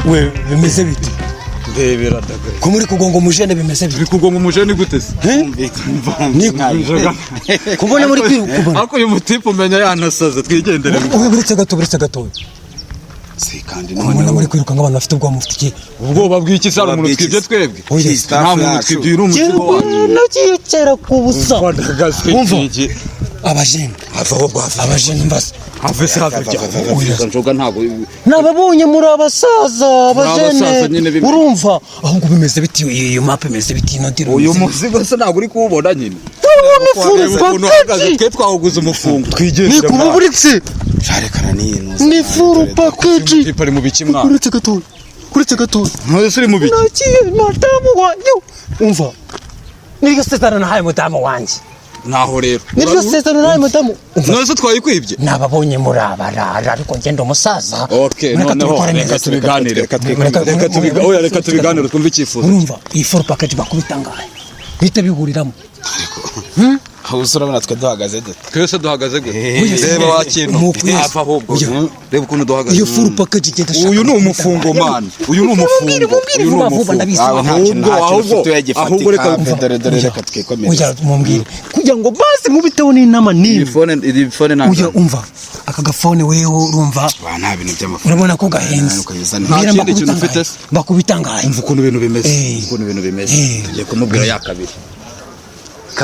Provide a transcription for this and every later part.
we bimeze bite ndebera dagaye ko muri kugonga umujene bimeze bite kugonga umujene gute se kubona muri kwirukubona ako uyu mutipe umenya yanasaze twigendere buretse gato kandi none muri kwiruka nk'abantu bafite ubwoba mufite ubwoba bw'iki sara umuntu twibye twebwe nta muntu twibye uri umuzigo wawe nagiye kera ku busa wumva abajene abajene mbasa havese havye njoga ntago nababonye muri abasaza abajene urumva ahubwo bimeze biti iyo map imeze biti nodiro uyu muzigo se ntago uri kuwubona nyine twe twahuguza umufungo twigendera ni kuburitse sharekana ni furu package ipari mu biki mwana kuretse gato none suri mu biki nagiye madamu wanjye umva niryo sezana nahaye madamu wanjye naho rero niryo sezana nahaye madamu none se twayikwibye nababonye muri abarara ariko ngenda umusaza okay noneho reka tubiganire reka tubiganire twumve icyifuzo urumva iyi furu package bakubitangaye bite bihuriramo Usura bana twe duhagaze dute twese duhagaze gute reba wakintu hafa ahubwo reba ukuntu duhagaze iyo full package igenda shaka uyu ni umufungo man uyu ni umufungo ahubwo reka twikomere uya mumbwire kugira ngo basi mubiteho n'inama nini phone na uya umva aka gafone wewe urumva nta bintu by'amafaranga urabona ko gahenze mbira makubita ufite bakubitangaye umva ukuntu ibintu bimeze tugiye kumubwira ya kabiri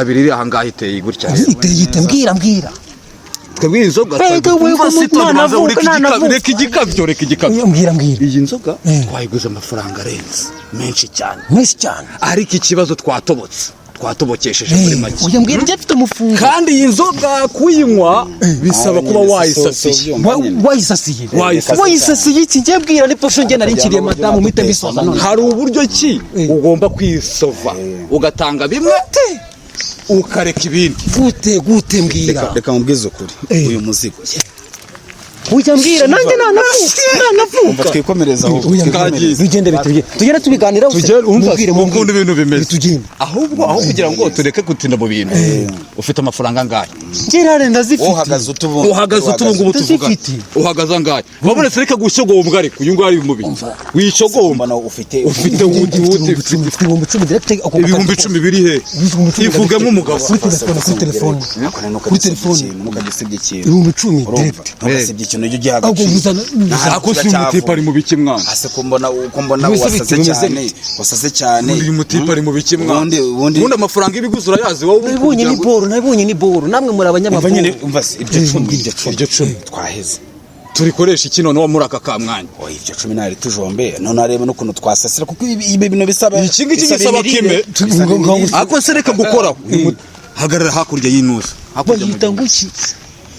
iri ahangaha iteye gutya iteye mbwira twebwe inzoga reka igikabyo mbwira iyi nzoga twayiguze amafaranga arenze menshi cyane ariko ikibazo twatobokesheje muri make uya mbwira ujye afite umufungo kandi iyi nzoga kuyinywa bisaba kuba wayisasiye iki ngiye bwira ni posho nge nari nkiriye madamu mwite bisoza none hari uburyo ki ugomba kwisova ugatanga bimwe ukareka ibindi gute mbwira reka mubwize ukuri uyu muzigo ujya mbwira nanjye nanavuka twikomereza aho bigende tugenda tubiganira umubwire ukuntu ibintu bimeze ahubwo aho kugira ngo tureke gutinda mu bintu ufite amafaranga angahe ngirare ndazifite uhagaze utubungu uhagaze angahe wabonetse reka gushyogomba ariko uyu ngari mubi wishogomba ufite wundi ibihumbi 10 direct ibihumbi 10 biri he ivugamo umugabo kuri telefone mukagisibye ikintu ibihumbi 10 direct mugasibye ikintu cyo gihaga ako si umutipe ari mu biki mwana ase kumbona wasase cyane uyu mutipe ari mu biki mwana ubundi amafaranga ibiguzura yazi wowe nabonye ni boro namwe muri abanyamakuru nyine umva iryo 10 twaheze turikoresha iki none muri aka kamwanya iryo 10 nari tujombe none areba no kuntu twasasira kuko ibi bintu bisaba iki gisaba kime ako se reka gukora hagarara hakurya y'inusa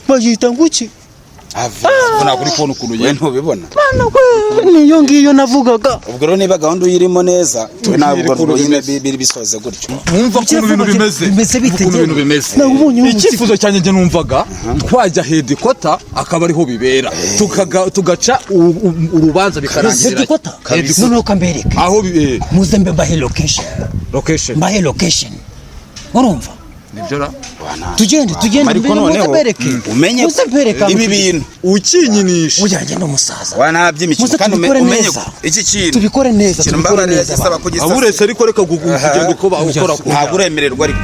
bagita nguki ubona kuri phone ukuntu ye ntubibona bana we niyo ngiyo navugaga ubwo rero niba gahunda uyirimo neza twe ntabwo biri bisoze gutyo umva ko ibintu bimeze icyifuzo cyanjye nge numvaga twajya headquarter akaba ariho bibera tugaca urubanza bikarangira noneho kambereke aho muze mbe bahe location urumva nibyo tugende ariko noneho umenye ibi bintu ukinyinisha ujyanye n'umusaza wanabyimikino kandi umenye iki kintu tubikore neza aburetse ariko reka kugenda uko bakora ntabwo uremererwa ariko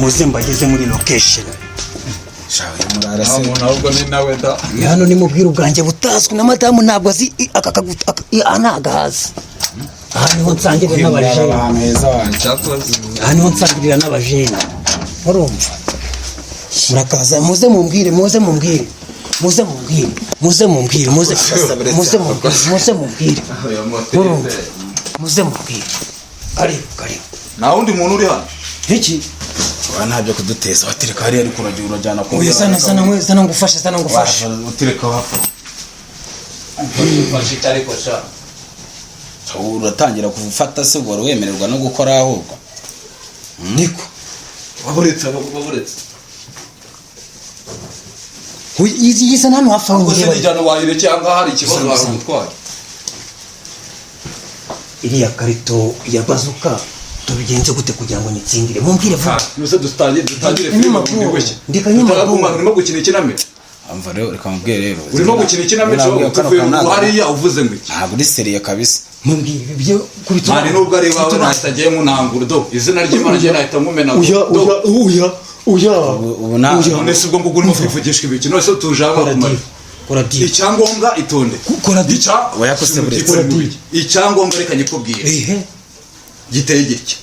muze mbageze muri location shawe murarase ahubwo ni nawe da hano ni mubwira ubwanjye butazwi na madamu ntabwo azi anagazi aha niho nsangirira n'abajene urumva murakaza muze mumbwire muze mubwire karibu nta wundi muntu uri hano iki ntabyo kuduteza watereka hariya ariko urajyana ku oya sana ngufashe utereka hafi ufashe icyariko sha uratangira kufata se ngo wemererwa no gukora ahubwo niko waburetse iyi sana hano hafi aho ngo se dijyana wahire cyangwa hari ikibazo warugutwaye iriya karito ya bazuka tubigenze gute kugira ngo nitsindire mumbwire vuba nuse dutangire filime ngwishye ndikanyuma urimo gukina ikinamico amva rero reka mubwire rero urimo gukina ikinamico tuvuye mu hariya uvuze ngo iki ntabwo uri seriye kabisa mumbwire ibyo kubituma mari nubwo ari wawe nahitagiye munangura do izina ry'Imana rye nahita mumena uya ubu none se ubwo ngo urimo kwivugishwa ibiki none se tujaba kumara koradi icyangombwa itonde koradi oya ko se buretse icyangombwa reka nyikubwire giteye gitya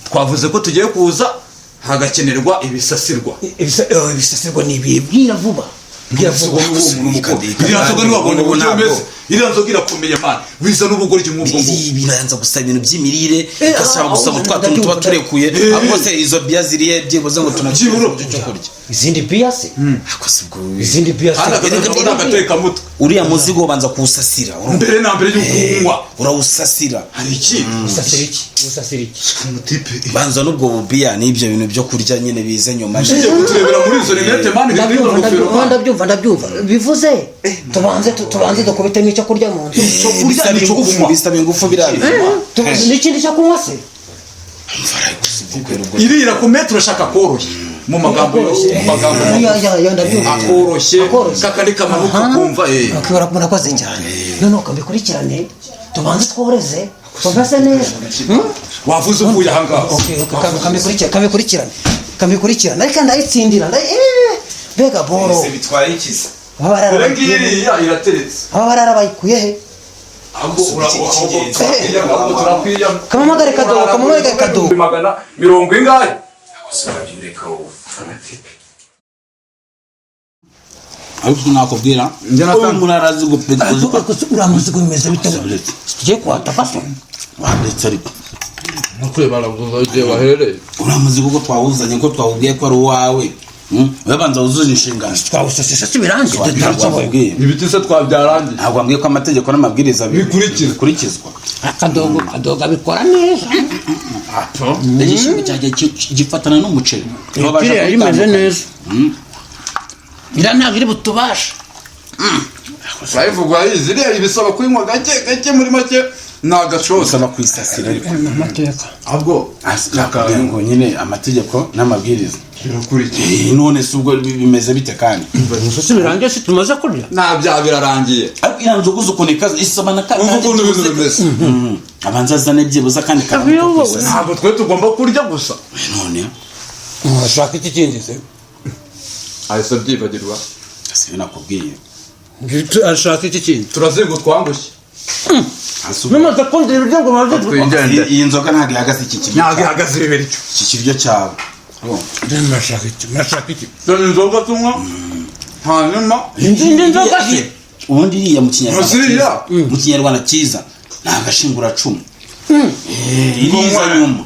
twavuze ko tugiye kuza hagakenerwa ibisasirwa ibisasirwa ni ibibwira vuba iriya nzoga ntiwabona uburyo bimeze iriya nzoga irakomeye mani wiza n'ubugore icyo nk'ubwo ngubwo biranza gusaba ibintu by'imirire igashaka gusaba twa tuntu tuba turekuye ahubwo se izo biya ziriye byibuze ngo tunakibura cyo kurya izindi biya se izindi biya se agateka mutwe uriya muzigo ubanza kuwusasira mbere na mbere y'ukunywa urawusasira hari iki usasira iki banza n'ubwo bubiya n'ibyo bintu byo kurya nyine bize nyuma ngiye kuturebera muri izo rinete mani ndabyumva bivuze tubanze dukubite n'icyo kurya mu nzu cyo kurya n'icyo kunywa bisaba ingufu birabi n'ikindi cyo kunywa se irira ku metero urashaka koroshye mu magambo akoroshye kakandi kamanuka kumva murakoze cyane noneho kabikurikirane tubanze tworeze tuvase neza wavuze uvuye ahangaha kabikurikirane ariko ndayitsindira mbega boro bitwaye ikiza ababarara bayikuye he kamamagare kadogo magana 70 ingahe ariko nakubwira umuntu arazi gupeta uramuzi ko bimeze bite tugiye kuhataka so ndetse ariko nukwebara buje baherere uramuzi kuko twawuzanye ko twawubwiye ko ari uwawe babanza wuzuza inshingano twawusasisa sibirangi ibiti se twabyarangiye ntabwo ambwiye ko amategeko n'amabwiriza bikurikizwa akadogo abikora neza igishyimbo cyagiye gifatana n'umuceri rimeze neza ira ntabwo iri butubasha bayivugwa yizi rero ibisaba kuyinywa gake muri make nagashose usaba kwisasira ariko amateka ahubwo ngo nyine amategeko n'amabwiriza birakurikiye none se ubwo bimeze bite kandi umusatsi birangiye se tumaze kurya nta birarangiye ariko iriya nzoga uzi ukuntu ikaze isoma na kandi ukuntu ibintu bimeze abanza azane byibuze kandi ntabwo twe tugomba kurya gusa none urashaka iki kindi se ahise byibagirwa ese nakubwiye arashaka iki kindi turazengo twangushye namaze kundira ibiryo ngo maze iyi nzoga ntabwo ihagaze iki kiryo ntabwo ihagaze ibere cyo iki kiryo cyawe murashaka iki dore inzoga tunywa hanyuma indi nzoga se ubundi iriya mu kinyarwanda cyiza ni agashinguracumu iriza nyuma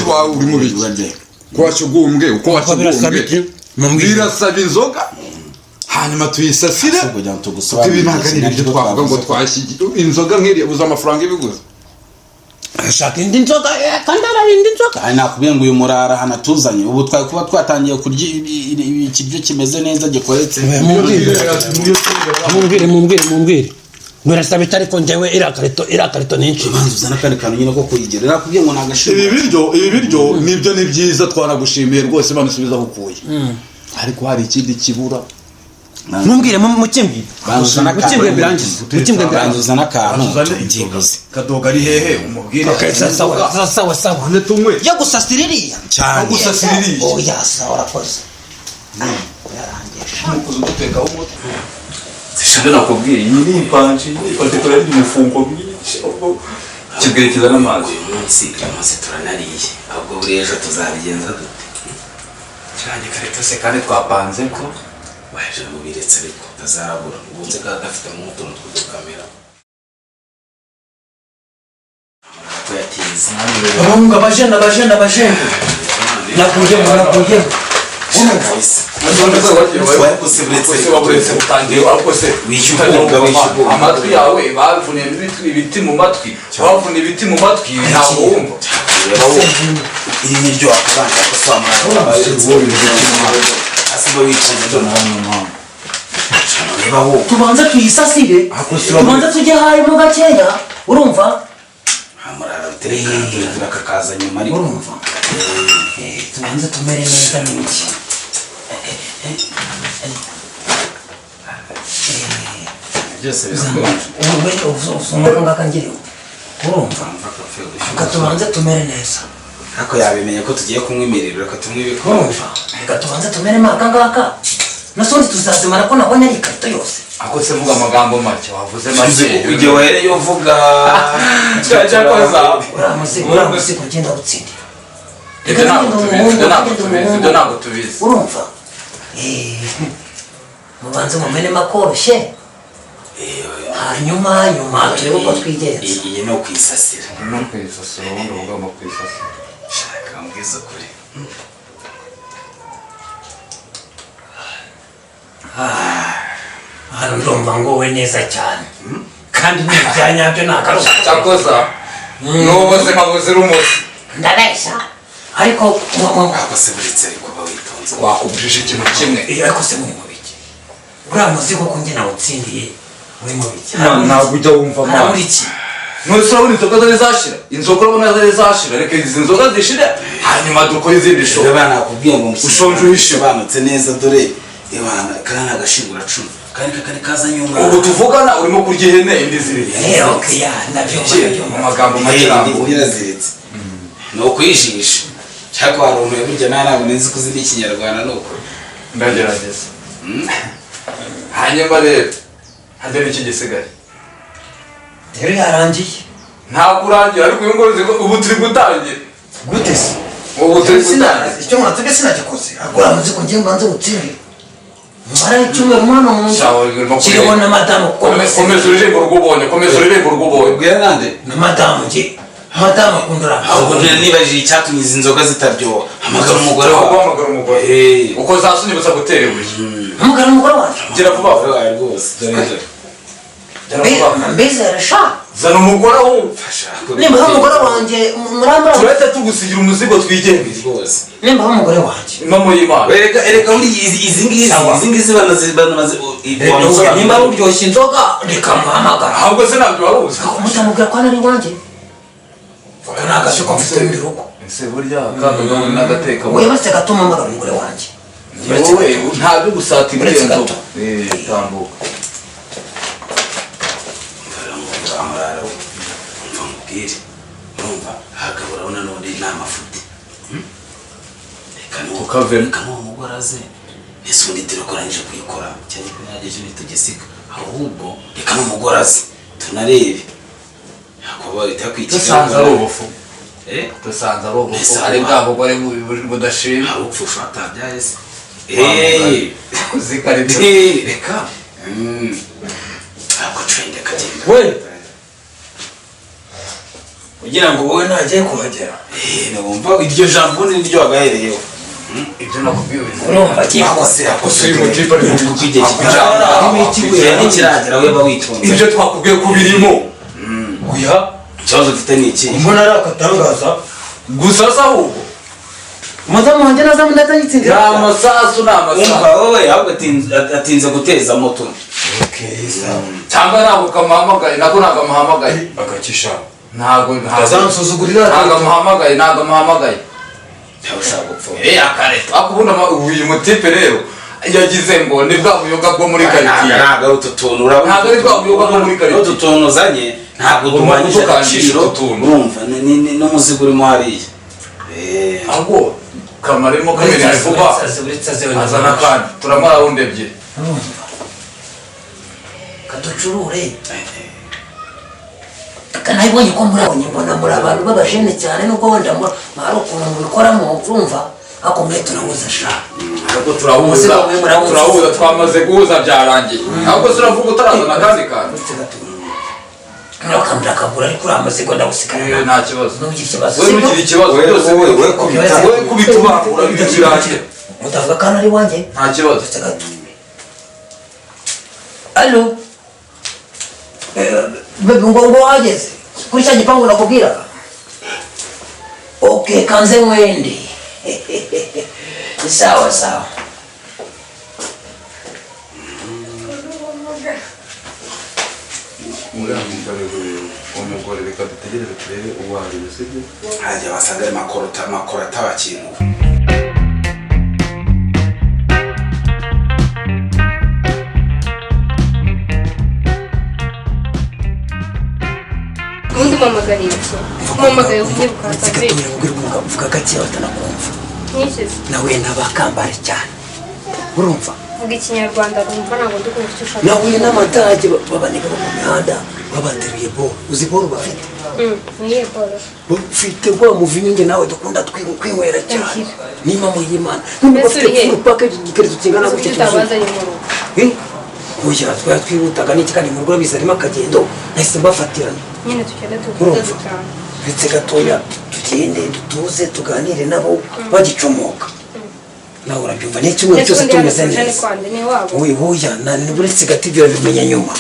wawe uri mu biki kwashyugumbwe uko washyugumbwe birasaba inzoga hanyuma tuyisasire kuko ibi ntabwo ari ibyo twavuga ngo twashyigiye inzoga nk'iriya ubuze amafaranga ibiguze ashaka indi nzoga kandi ari indi nzoga nakubwiye ngo uyu murara hanatuzanye ubu twari kuba twatangiye kurya ikiryo kimeze neza gikoretse mumbwire murasaba itari ko njyewe irakarito nyinshi banza uzana akandi kantu nyine ko kuyigerera nakubwiye ngo nagashima ibi biryo nibyo ni byiza twanagushimiye rwose banusubiza aho ukuye ariko hari ikindi kibura mumbwire mukimbwire birangize banza uzana akantu byibuze kadoga ari hehe umubwire sawa tunywe yo gusasira iriya cyane gusasira iriya oya sawa urakoze yarangije nukuza dutekaho umutwe sishaka nakubwiye iyi ni ipanji particular y'umufungo mwinshi ahubwo kibwerekeza n'amazi amazi turanariye ahubwo buri ejo tuzabigenza dute cyane kare tose kandi twapanze ko waje mubiretse ariko tazarabura ubunze ka gafite mu tuntu tw'udukamera tuyatiza abahungu abajene nakuye amatwi yawe bavune ibiti mu matwi bavune ibiti mu matwi ntabwo wumva iri ni ryo akabanje gusobanura asiba wicaye tubanza tuyisasire tubanza tujye harimo gakeya urumva amurara utereka kakaza nyuma ariko urumva tubanza tumere neza n'iki byose uzumva ngakangiriwe urumva tubanza tumere neza ariko yabimenye ko tugiye kumwimirira reka tumwibike urumva reka tubanza tumere maka ngaka nasundi tuzazimara ko nabonye ari ikarito yose ako se vuga amagambo make wavuze make ujye wahereye uvuga uriya musigo ugenda utsindira ibyo ntabwo tubizi urumva mubanze mumene makoroshye hanyuma turebe uko twigenza iyi ni ukwisasira ubundi ugomba kwisasira shaka mbwiza ukuri hano ndumva ngo we neza cyane kandi n'ibyanyabyo nagaruka cyakoza n'ubuze nkabuzira umuze ndabeshya ariko akose buritse ariko bawitonze wakubujije ikintu kimwe ariko se muri mubiki uriya muzigo ko njye nawutsindiye muri mubiki ntabwo ujya wumva muri iki ntuzi urabona inzoga zari zashira inzoga urabona zari zashira reka izi nzoga zishire hanyuma dukore izindi show reba nakubwiye ngo ushonje uhishe banutse neza dore ebana kana agashingura cumu kandi kakari kaza nyuma ubu tuvugana urimo kurya ihene indi ziri okay ya nabyo mu magambo make ntabwo iraziritse no kwijisha cyako haronto burya ntabwo nzi kuzindi ikinyarwanda nuko ndagerageza hanyuma rero hande n'iki gisigaye rero yarangiye ntabwo urangira ariko uyu nguyu ubu turi gutangira gute se ubu turi gutangira icyo mwatege sinagikoze agura muzigo njye mbanze utsindire mara icyumweru umwana mu nzu kiriho na madamu komeza uririmbo rw'ubonye komeza uririmbo rw'ubonye ubwira nande na madamu njye madamu akundura ahubwo nibajije icyatumye izi nzoga zitaryoha hamagara umugore wawe uhamagara umugore uko zasunyibutsa gutera ibuye hamagara umugore wanjye gira vuba vuba rwose dore mbizere sha zana umugore wumfasha nimba umugore wanjye murambara turahita tugusigira umuzigo twigendeye rwose nimba umugore wanjye impamo y'Imana erega uri izi ngizi banazi nimba uryoshye inzoga reka muhamagara ahubwo se ntabyo waruzi mutamubwira ko ari wanjye ko nagaje ko mfite mu rugo ese burya kagagabo n'agateka wowe base gatuma mpamagara umugore wanjye wowe ntabyo gusatira inzoga tambuka urumva hagabura urabona n'ubundi ni amafuti reka n'uwo mugore aze ese ubundi turakoranyije kuyikora cyane ko ntageje ntitugisiga ahubwo reka n'umugore aze tunarebe yakobo leta kwikira dusanze ari ubufu dusanze ari ubufu ari bwa bugore budashima hari upfusha atabyaye se kuzikaribyo reka ntabwo trende kagenda we kugira ngo wowe ntagiye kuhagera nabumva iryo jambo ni ryo wagahereyeho ibyo nakubwiye urumva akose uyu mutipe ari mu kwigiye n'ikiragera we bawitonze ibyo twakubwiye ko birimo oya ikibazo mfite ni iki mbona ari akatangaza gusa se ahubwo umudamu wanjye naza mundatanyitsindira ni amasasu ni amasasu umva wowe ahubwo atinze guteza moto cyangwa ntabwo kamuhamagaye nako ntabwo amuhamagaye agakisha ntabwo azansuzugurira amuhamagaye ntabwo amuhamagaye ushaka gupfa akareta akubona uyu mutipe rero yagize ngo ni bwa buyoga bwo muri karitsiye ntabwo ari utu tuntu ntabwo ari bwa buyoga bwo muri karitsiye utu tuntu uzanye ntabwo tumanyije agaciro urumva n'umuzigo urimo hariya ahubwo kamarimo kamenera vuba azana kandi turamara wundi ebyiri kaducurure kanayibonye ko murabonye mbona muri abantu b'abajene cyane nubwo wenda mwari ukuntu mubikora mu urumva ako mwe turahuza sha ariko turahuza twamaze guhuza byarangiye ahubwo turavuga utarazana kandi kantu nakamura kabura ariko uramaze ko ndagusikana nta kibazo n'ugira ikibazo we nugira ikibazo byose we kubitubakura birangiye mutavuga kana ari wanjye nta kibazo allo bebe ngo wageze kuri cya gipangu nakubwiraga okay kanze mwende sawa sawa umugore reka dutegereze turebe uwo ari we sibyo hajya basanga ari makoro atabakintu ubundi mpamagariye iki mpamagaye ugiye bukaza mbere uvuga gake batanakumva nyinjiza nawe n'abakambare cyane urumva vuga ikinyarwanda rumva ntabwo ndi kumva icyo ushaka nahuye n'amatage babanika mu mihanda babateruye boro uzi boro bafite niye boro ufite wa muvinyo nawe dukunda kwinywera cyane niba mu y'Imana nubwo bafite full package igikerezo kingana gutya tutabazanye mu rugo oya twari twihutaga n'iki kandi mu rugo bizarimo akagendo nahise mbafatirana nyine tugenda tuvuga dutanga ndetse gatoya tugende dutuze tuganire nabo bagicomoka nawe urabyumva n'icyumweru cyose tumeze neza oya uretse gati ibyo bimenya nyuma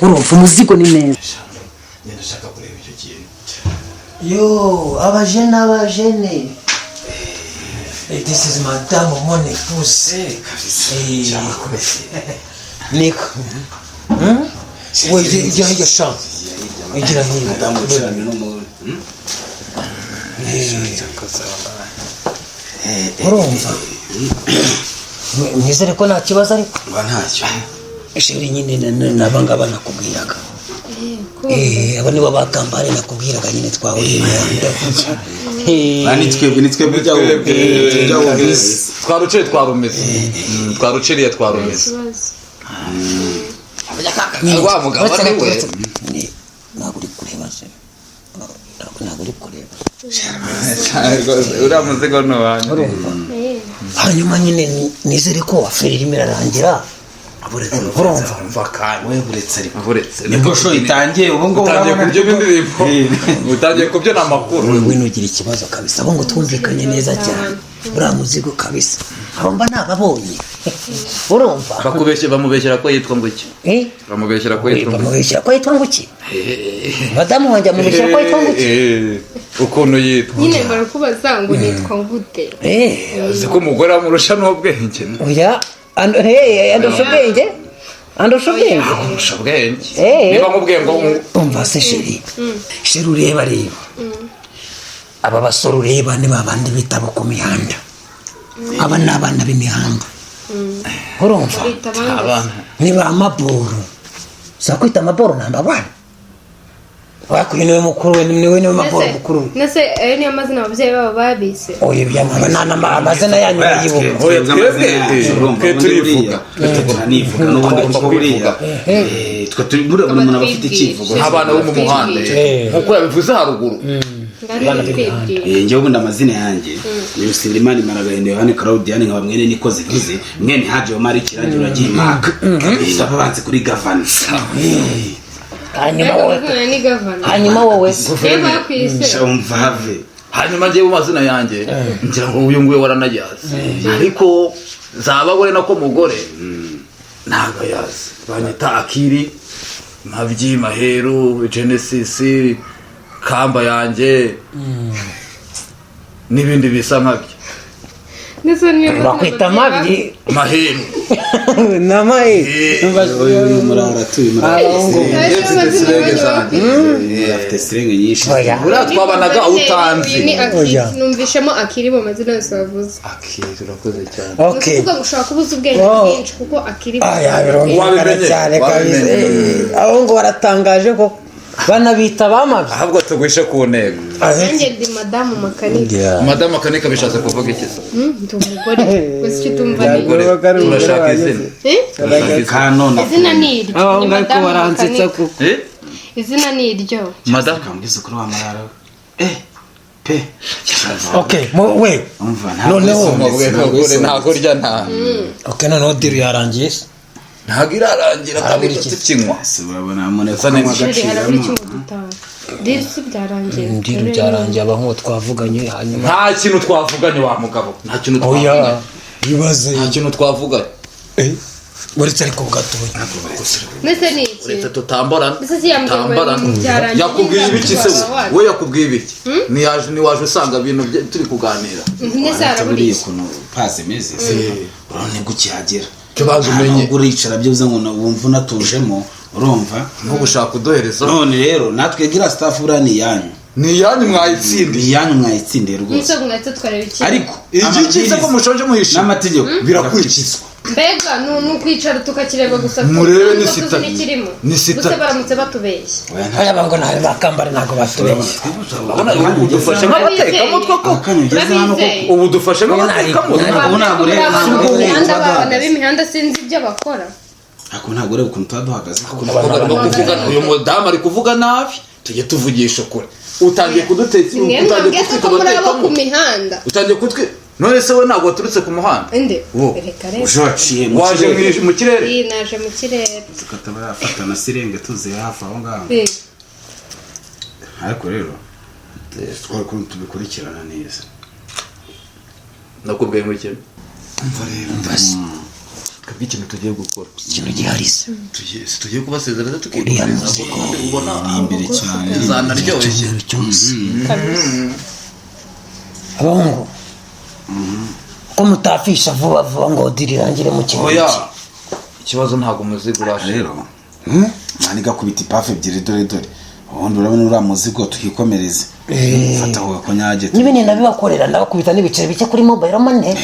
urumva umuzigo ni neza ngenda ushaka kureba icyo kintu yo abajene this is madame mon épouse niko we ijya sha igira hino madame cyane n'umuntu urumva nizere ko nta kibazo ariko ntacyo sheri nyine nabangaba nakubwiraga aba nibo bakambare nakubwiraga nyine twahuriye ni twebwe twaruciriye twarumeze wa mugabo niwe ntabwo uri kureba se ntabwo uri kureba uriya muzigo ni uwanjye hanyuma nyine nizere ko waferi irimo irarangira urumva kandi we buretse ariko nibwo show itangiye ubu ngubu utangiye kubyina indirimbo utangiye kubyina amakuru we nugira ikibazo kabisa abo ngo twumvikanye neza cyane buriya muzigo kabisa aromba nababonye urumva bamubeshyera ko yitwa ngo iki bamubeshyera ko yitwa ngo iki madamu wanjye amubeshyera ko yitwa ngo iki ukuntu yitwa nyine barakubaza ngo nitwa ngute uzi ko umugore amurusha n'ubwenge oya andusha ubwenge amurusha ubwenge niba mubwiye ngo umva se sheri ureba aba basore ureba ni babandi bitabo ku mihanda aba ni abana b'imihanda urumva ni ba maboro sakwita amaboro namba 1 wakuye niwe mukuru niwe maboro mukuru nese ayo ni amazina ababyeyi babo babise oye byamana amazina yanyu yibuka oye twebwe turivuga nivuga n'ubundi ko buriya twe turi muri umuntu abafite ikivugo abana bo mu muhanda nkuko yabivuze haruguru njyewe ubundi amazina yanjye ni Rusindimana Maragahinde Yohani Claudiane nkaba mwene niko zivuze mwene haje Omar Kirangira uragiye maka babanze kuri gavana hanyuma wowe umva have hanyuma njyewe mu mazina yanjye ngira ngo uyu nguyu waranajyaze ariko zabagore nako mugore ntabwo yazi banyita Akiri Mabyi Maheru Genesis Kamba yanjye n'ibindi bisa nkabyo bakwita Mabyi Maheru namaye murara afite strenge nyinshi buriya twabanaga utanzi numvishemo Akiri mu mazina yose wavuze Akiri urakoze cyane okay uvuga ngo ushaka kubuza ubwenge bwinshi kuko Akiri wabimenye cyane kabisa abo ngo baratangaje ko banabita bamabye ahubwo tugwishe ku ntego nanjye ndi madamu makanika madamu makanika bishatse kuvuga iki ndi umugore wese icyo utumva ni urashaka izina izina ni iryo abo ngako baransetsa kuko izina ni iryo madamu kambwiza kuri wa marara pe okay we noneho ntabwo rya nta okay noneho diri yarangiye ntabwo irarangira kandi tukinywa urabona muneza n'agaciro ndiri byarangiye abantu twavuganye hanyuma nta kintu twavuganye wa mugabo nta kintu oya bibaze nta kintu twavuganye uretse ariko gatoya Nese ni iki? uretse tutambarana Tambarana. yakubwiye ibiki se we yakubwiye ibiki ni waje usanga ibintu turi kuganira Nese araburiye. kuno pase meze urone gukihagera kibazo umenye uricara byo ngo wumva unatujemo urumva no gushaka udohereza none rero natwe gira staff urani yanyu ni yanyu mwayitsindi yanyu mwayitsinde rwose Nise mwatse twareba iki? ariko iki kiza ko mushonje muhisha n'amategeko birakurikizwa Mbega nukwicara tukakireba gusa murebe ni sita ni sita gusa baramutse batubeshye aya bango nawe bakambara ntago batubeshye abona ubu dufashe nk'abateka mutwe ko ubu dufashe nk'abateka mutwe ubu ntabwo rero imihanda babana b'imihanda sinzi ibyo bakora ako ntabwo rero ukuntu tuba duhagaze uyu mudamu ari kuvuga nabi tujye tuvugisha ukuri utangiye kuduteka utangiye kutwika ku mihanda utangiye kutwi none se we ntabwo waturutse ku muhanda inde reka reka ujaciye waje mu kirere iyi naje mu kirere tukataba yafata na sirenge tuze hafi aho ngaho ariko rero twari kuntu tubikurikirana neza nakubwiye ngo ikintu umva rero mbasi kabwi ikintu tugiye gukora ikintu giharise tugiye kubasezereza uriya tukibona muziko ni imbere cyane zanaryoshye cyose abahungu ko mutafisha vuba vuba ngo diri irangire mu kintu oya ikibazo ntabwo muzigo urashe rero mani gakubita ipafu ebyiri dore ubundi urabona uriya muzigo tukikomereze fata aho gakonyage n'ibindi nabibakorera ndabakubita n'ibiceri bike kuri mobile money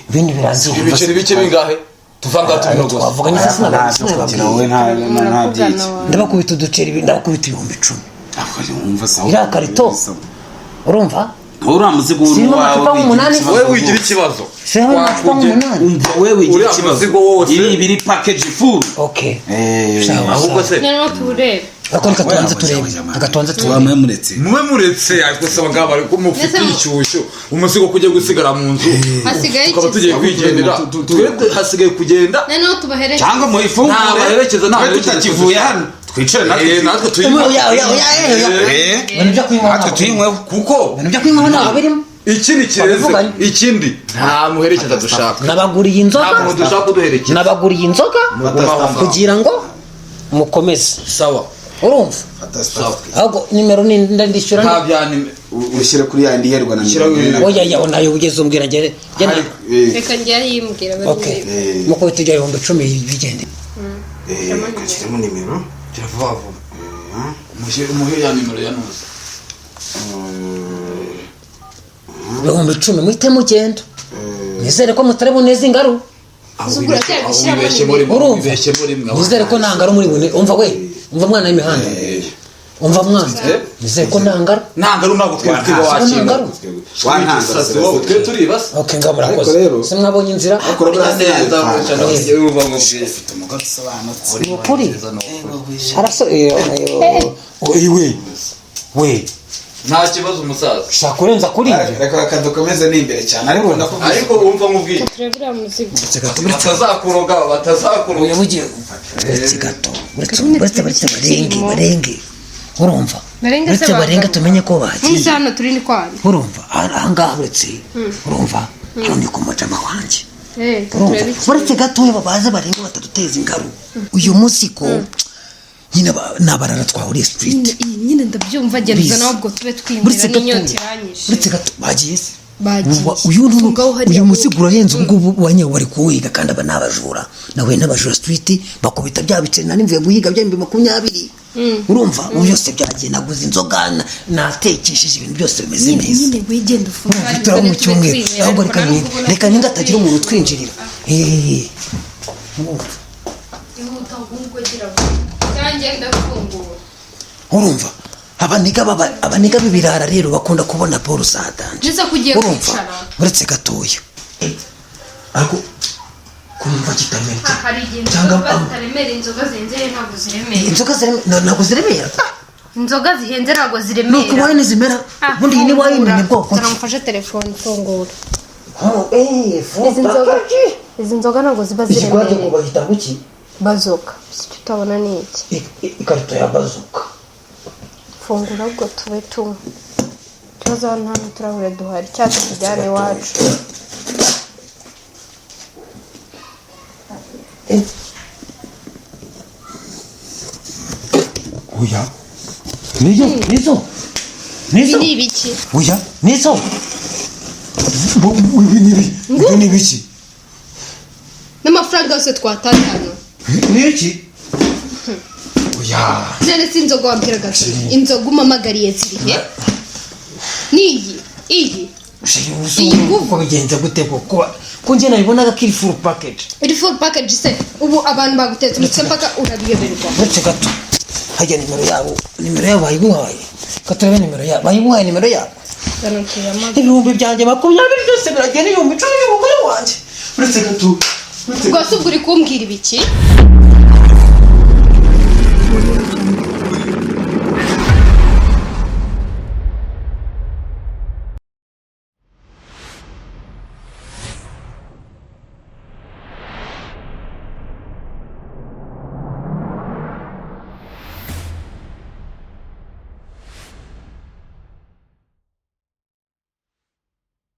ibindi birangira ibiceri bike bingahe tuvanga tuminogoza twavuganye se sinababwira wowe nta byiki ndabakubita uduceri ndabakubita 10,000 wumva sawa iriya karito urumva uriya muzigo wowe wigira ikibazo wewe wigira ikibazo muzigo wose ibi biri package full okay ahubwo se none turebe akoreka tubanze turebe agatonze tuwamwe muretse muwe muretse ariko saba ngaba ariko mufite icyusho umuzigo kujya gusigara mu nzu hasigaye tukaba tugiye kwigendera twebwe hasigaye kugenda none tubahereje cyangwa mu ifungure ntabaherekeza tutakivuye hano twicare natwe tuyinywe natwe tuyinyweho kuko ibintu byo kwinywaho ntabwo birimo ikindi kireze ikindi nta muherekeza dushaka nabaguriye inzoga ntabwo dushaka kuduherekeza nabaguriye inzoga kugira ngo mukomeze sawa urumva ahubwo nimero ni ndishyura nta byani ushyire kuri yandi yerwa na oya yaho nayo ugeze umbwira ngere reka njye yimbwira okay muko bitujya 10,000 bigende kashyiremo nimero vuba vuba umuhe ya nimero ya nuza 10,000 muhite mugenda nizere ko mutari buneze ingaru nizere ko nta ngaru muri bune umva we umva mwana w'imihanda umva mwana nizere ko nta ngaru ntabwo twebwe wakinga wantangaza wowe twe turi bas okay ngamba murakoze se mwabonye inzira ukuri haraso we nta kibazo umusaza shaka kurenza kuri reka kadukomeze n'imbere cyane ariko wumva mubwiye turebera muzigo batazakuroga uyu bugiye uretse gato uretse barenge urumva uretse barenge tumenye ko bagiye nisa hano turi ni kwani urumva ahangaha uretse urumva hano ni ku mujama wanjye turebe uretse gatoya babaze barenge bataduteza ingaru uyu munsi ko nyine nabarara twahuriye street nyine ndabyumva gereza nabwo tube twinjira n'inyota iranyishe uretse gato bagiye uyu muzigo urahenze ubwo wanyewe wari kuwiga kandi aba nabajura nawe n'abajura street bakubita bya biceri nari mvuye guhiga bya 2020 urumva ubu byose byagiye naguze inzoga natekesheje ibintu byose bimeze neza nyine wigenda ufunga turi mu cyumweru ahubwo reka ninga atagira umuntu utwinjirira ihuta ahubwo gira cyangwa ndafungura urumva abaniga b'ibirara rero bakunda kubona Paul Sadanje neza kugiye kwicara uretse gatoya ariko kumva kitamenya hari igihe cyangwa bataremera inzoga zenzeye ntabwo ziremera inzoga ntabwo ziremera inzoga zihenze ntabwo nuko ziremera wayini zimera ubundi iyi ni wayini ni bwoko ki mufashe telefone ifungura fanta izi nzoga ntabwo ziba ikigwage ziremereye kubahita guki bazoka tutabona ni iki ikarito ya bazuka fungura ubwo tube tumwe tubazo hano nta n'uturahure duhari cyangwa tujyane iwacu oya nizo ibi ni ibiki oya nizo ibi ni ibiki n'amafaranga yose twatatana ni iki oya none si inzoga wambwiraga inzoga umamagariye zirihe niyi iyi uko bigenze gute ko njye nabibonaga ko iri full package iri full package se ubu abantu bagutetse umutse mpaka urabiyoberwa uretse gato hajya nimero yabo bayiguhaye katurabe nimero yabo bayiguhaye nimero yabo ibihumbi byanjye 20 byose biragenda 10 y'umugore wanjye uretse gato rwose ubwo uri kumbwira ibiki